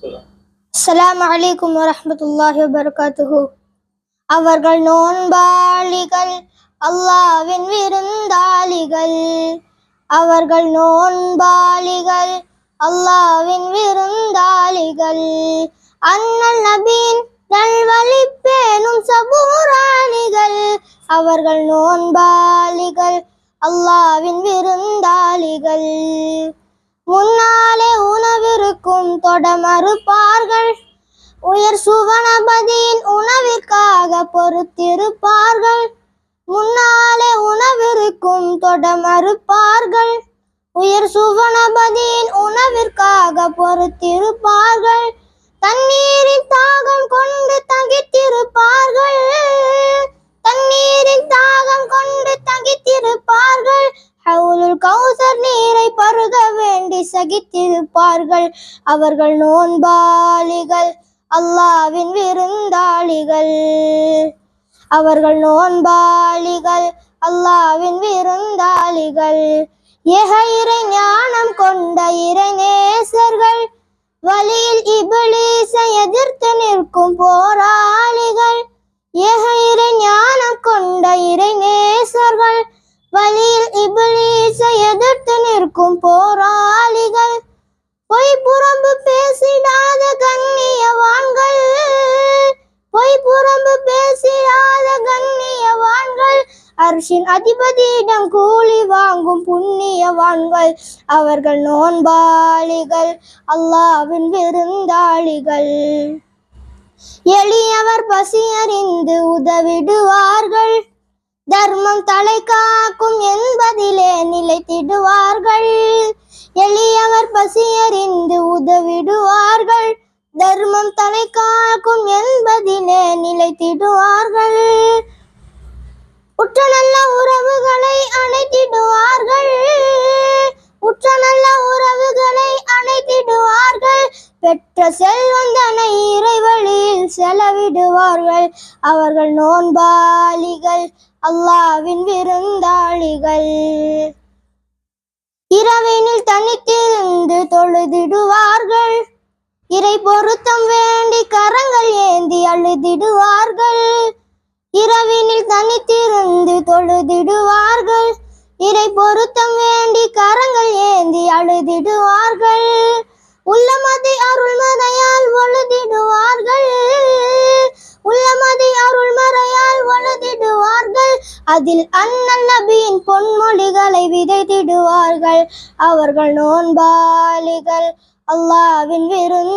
அஸ்ஸலாமு அலைக்கும் வரஹ்மத்துல்லாஹி வபரகாத்துஹு. அவர்கள் நோன்பாளிகள், அல்லாஹ்வின் விருந்தாளிகள். அவர்கள் நோன்பாளிகள், அல்லாஹ்வின் விருந்தாளிகள். அண்ணல் நபியின் நல்வழி பேணும் சபூராளிகள். அவர்கள் நோன்பாளிகள், அல்லாஹ்வின் விருந்தாளிகள். முன்னாலே உணவிருக்கும் தொடமறுப்பார்கள், உயர் சுவனபதியின் உணவிற்காக பொறுத்திருப்பார்கள். முன்னாலே உணவிருக்கும் தொடமறுப்பார்கள், உயர் சுவனபதியின் உணவிற்காக பொறுத்திருப்பார்கள். தண்ணீரின் தாகம் கொண்டு தகித்திருப்பார்கள், தண்ணீரின் தாகம் கொண்டு தகித்திருப்பார்கள். ஹவுலுல் கௌசர் நீரை பருக வேண்டி சகித்திருப்பார்கள். அவர்கள் நோன்பாளிகள், அல்லாஹ்வின் விருந்தாளிகள். அவர்கள் நோன்பாளிகள், அல்லாஹ்வின் விருந்தாளிகள். ஏக இறை ஞானம் கொண்ட இறைநேசர்கள், வழியில் இப்லீஸை எதிர்த்து நிற்கும் போராளிகள். ஏக இறை ஞானம் கொண்ட இறைநேசர்கள், வழியில் இப்லீஸை எதிர்த்து நிற்கும் போராளிகள். பொய் புறம்பு பேசிடாத கண்ணியவான்கள், பொய் புறம்பு பேசிடாத கண்ணியவான்கள். அர்ஷின் அதிபதியிடம் கூலி வாங்கும் புண்ணியவான்கள். அவர்கள் நோன்பாளிகள், அல்லாஹ்வின் விருந்தாளிகள். எளியவர் பசியறிந்து உதவிடுவார்கள், தர்மம் தலை காக்கும் என்பதிலே நிலைத்திடுவார்கள். எளியவர் பசியறிந்து உதவிடுவார்கள், தர்மம் தலை காக்கும் என்பதிலே நிலைத்திடுவார்கள். உற்ற நல்ல உறவுகளை அணைத்திடுவார்கள், உற்ற நல்ல உறவுகளை அணைத்திடுவார்கள். பெற்ற செல்வந்தனை இறைவழியில் செலவிடுவார்கள். அவர்கள் நோன்பாளிகள், அல்லாஹ்வின் விருந்தாளிகள். இரவினில் தனித்திருந்து தொழுதிடுவார்கள், இறை பொருத்தம் வேண்டி கரங்கள் ஏந்தி அழுதிடுவார்கள். இரவினில் தனித்திருந்து தொழுதிடுவார்கள், இறை பொருத்தம் வேண்டி கரங்கள் ஏந்தி அழுதிடுவார்கள். உள்ளமதி அருள்மறையால் ஒழுதிடுவார்கள், உள்ளமதி அருள்மறையால் ஒழுதிடுவார்கள். அதில் அண்ணல் நபியின் பொன்மொழிகளை விதைத்திடுவார்கள். அவர்கள் நோன்பாளிகள், அல்லாஹ்வின் விருந்தாளிகள்.